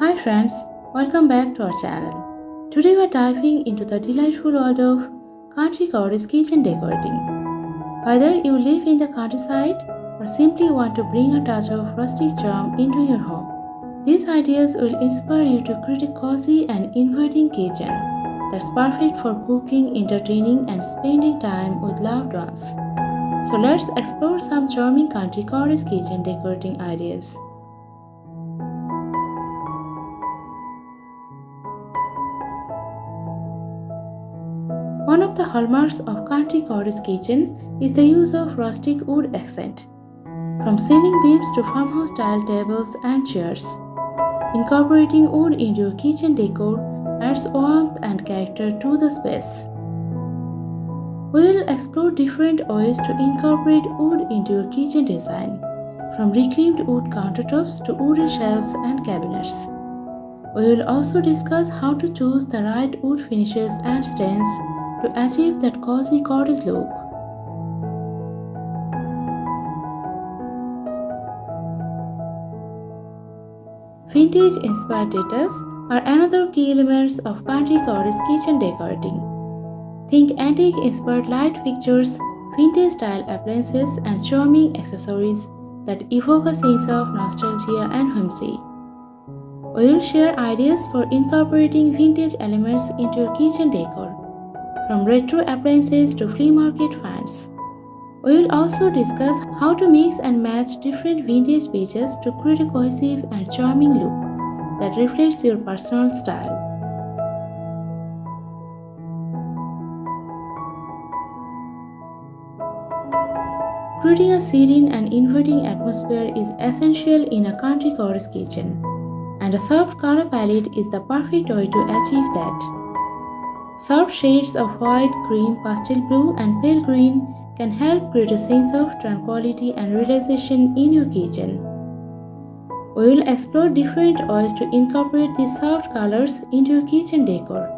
Hi friends, welcome back to our channel. Today we are diving into the delightful world of Country Cottage Kitchen Decorating. Whether you live in the countryside or simply want to bring a touch of rustic charm into your home, these ideas will inspire you to create a cozy and inviting kitchen that's perfect for cooking, entertaining, and spending time with loved ones. So let's explore some charming Country Cottage Kitchen Decorating ideas. One of the hallmarks of Country Cottage Kitchen is the use of rustic wood accent. From ceiling beams to farmhouse-style tables and chairs, incorporating wood into your kitchen decor adds warmth and character to the space. We will explore different ways to incorporate wood into your kitchen design, from reclaimed wood countertops to wooden shelves and cabinets. We will also discuss how to choose the right wood finishes and stains to achieve that cozy cottage look. Vintage-inspired details are another key elements of Country Cottage kitchen decorating. Think antique-inspired light fixtures, vintage-style appliances, and charming accessories that evoke a sense of nostalgia and whimsy. We will share ideas for incorporating vintage elements into your kitchen decor, from retro appliances to flea market finds. We will also discuss how to mix and match different vintage pieces to create a cohesive and charming look that reflects your personal style. Creating a serene and inviting atmosphere is essential in a country cottage kitchen, and a soft color palette is the perfect way to achieve that. Soft shades of white, cream, pastel blue, and pale green can help create a sense of tranquility and relaxation in your kitchen. We will explore different ways to incorporate these soft colors into your kitchen decor,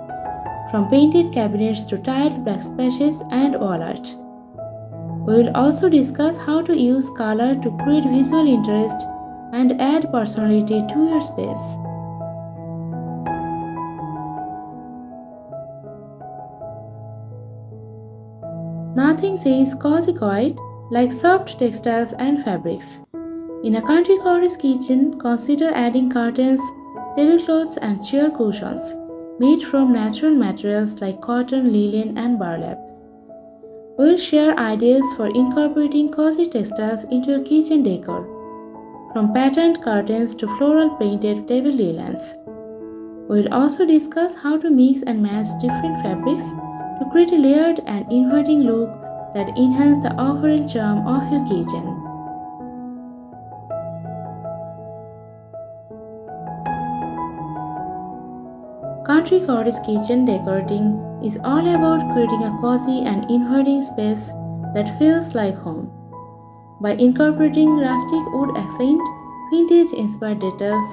from painted cabinets to tiled backsplash and wall art. We will also discuss how to use color to create visual interest and add personality to your space. Nothing says cozy quiet like soft textiles and fabrics. In a country cottage kitchen, consider adding curtains, tablecloths, and chair cushions made from natural materials like cotton, linen, and burlap. We will share ideas for incorporating cozy textiles into your kitchen decor, from patterned curtains to floral printed table linens. We will also discuss how to mix and match different fabrics to create a layered and inviting look that enhance the overall charm of your kitchen. Country Cottage Kitchen Decorating is all about creating a cozy and inviting space that feels like home. By incorporating rustic wood accent, vintage-inspired details,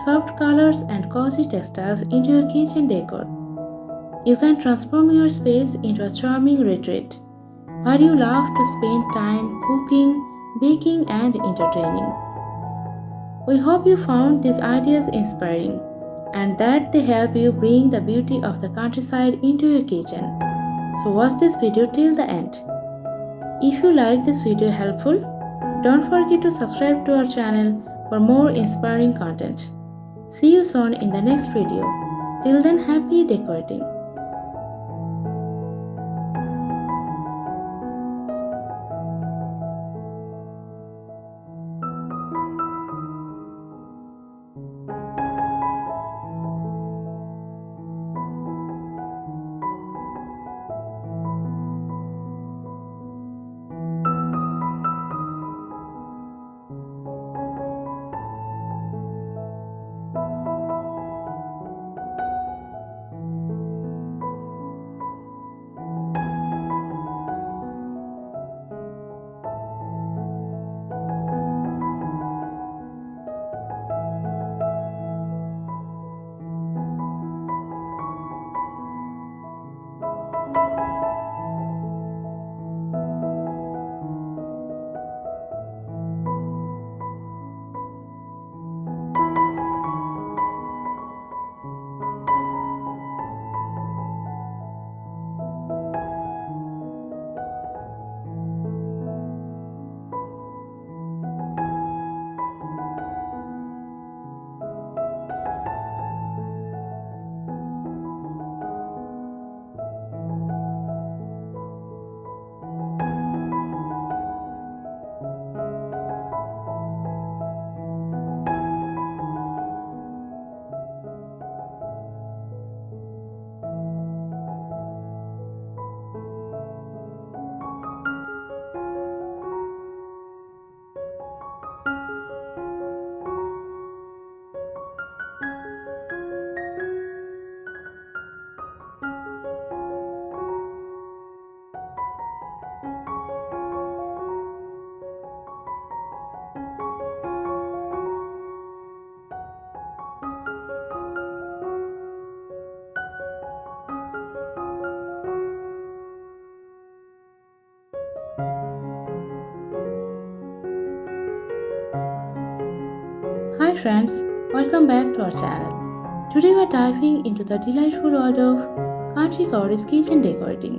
soft colors, and cozy textiles into your kitchen decor, you can transform your space into a charming retreat where you love to spend time cooking, baking, and entertaining. We hope you found these ideas inspiring and that they help you bring the beauty of the countryside into your kitchen. So watch this video till the end. If you like this video helpful, don't forget to subscribe to our channel for more inspiring content. See you soon in the next video. Till then, happy decorating. Hi friends, welcome back to our channel. Today we are diving into the delightful world of Country Cottage Kitchen Decorating.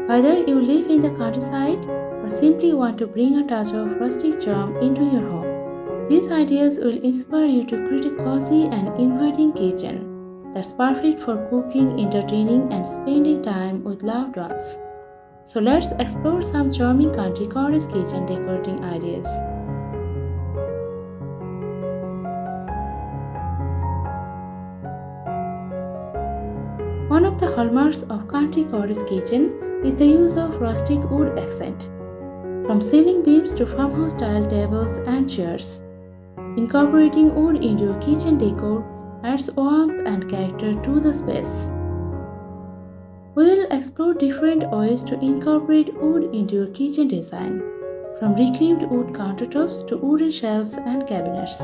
Whether you live in the countryside or simply want to bring a touch of rustic charm into your home, these ideas will inspire you to create a cozy and inviting kitchen that's perfect for cooking, entertaining, and spending time with loved ones. So let's explore some charming Country Cottage Kitchen Decorating ideas. One of the hallmarks of Country Cottage Kitchen is the use of rustic wood accent, from ceiling beams to farmhouse-style tables and chairs. Incorporating wood into your kitchen decor adds warmth and character to the space. We will explore different ways to incorporate wood into your kitchen design, from reclaimed wood countertops to wooden shelves and cabinets.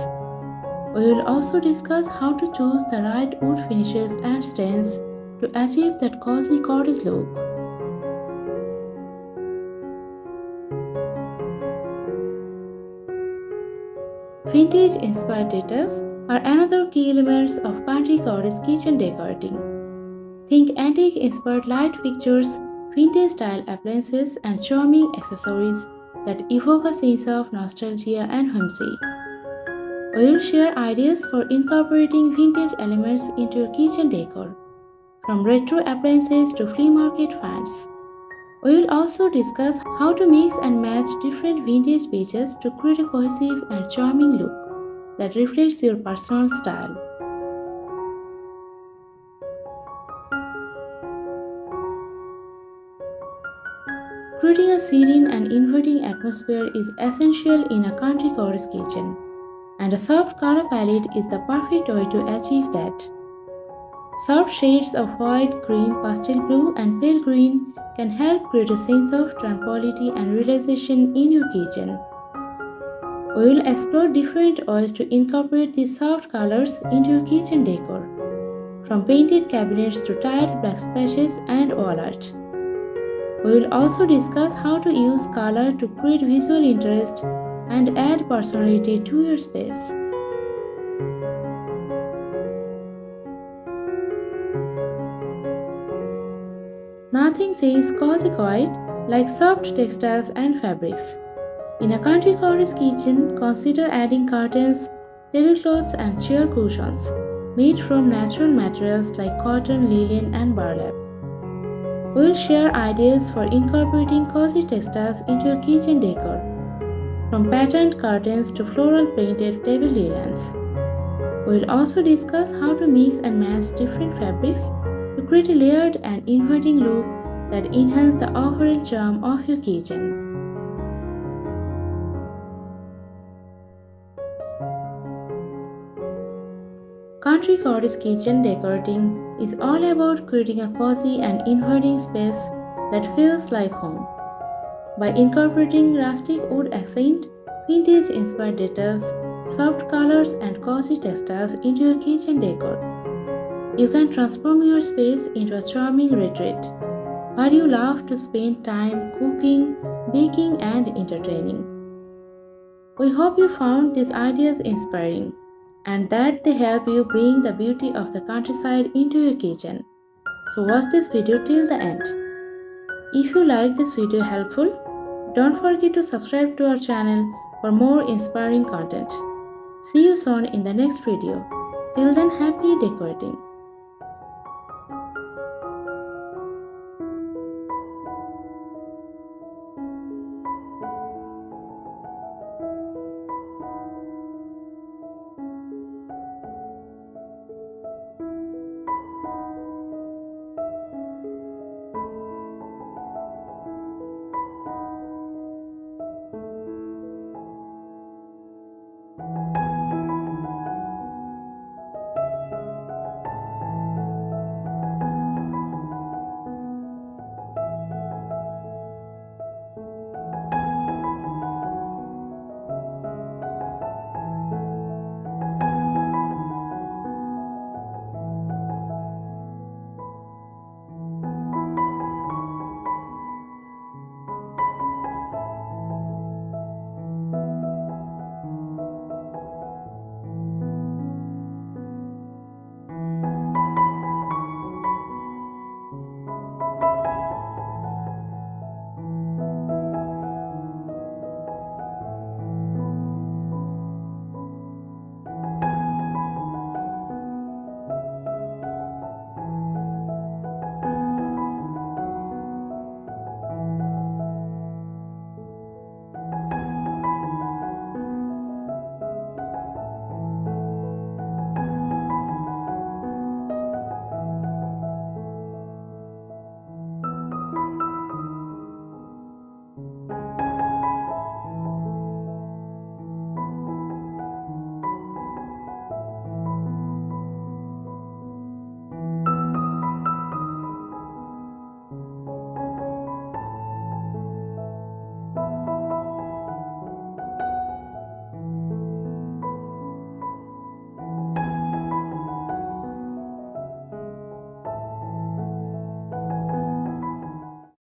We will also discuss how to choose the right wood finishes and stains to achieve that cozy cottage look. Vintage-inspired details are another key elements of Country Cottage Kitchen Decorating. Think antique-inspired light fixtures, vintage-style appliances, and charming accessories that evoke a sense of nostalgia and whimsy. We will share ideas for incorporating vintage elements into your kitchen decor, from retro appliances to flea market finds. We will also discuss how to mix and match different vintage pieces to create a cohesive and charming look that reflects your personal style. Creating a serene and inviting atmosphere is essential in a country cottage kitchen, and a soft color palette is the perfect way to achieve that. Soft shades of white, cream, pastel blue, and pale green can help create a sense of tranquility and relaxation in your kitchen. We will explore different ways to incorporate these soft colors into your kitchen decor, from painted cabinets to tiled backsplash and wall art. We will also discuss how to use color to create visual interest and add personality to your space. Nothing says cozy quiet like soft textiles and fabrics. In a country cottage kitchen, consider adding curtains, tablecloths, and chair cushions made from natural materials like cotton, linen, and burlap. We will share ideas for incorporating cozy textiles into your kitchen decor, from patterned curtains to floral painted table linens. We will also discuss how to mix and match different fabrics to create a layered and inviting look that enhance the overall charm of your kitchen. Country Cottage Kitchen Decorating is all about creating a cozy and inviting space that feels like home. By incorporating rustic wood accent, vintage-inspired details, soft colors, and cozy textiles into your kitchen decor, you can transform your space into a charming retreat where you love to spend time cooking, baking, and entertaining. We hope you found these ideas inspiring and that they help you bring the beauty of the countryside into your kitchen. So watch this video till the end. If you like this video helpful, don't forget to subscribe to our channel for more inspiring content. See you soon in the next video. Till then, happy decorating.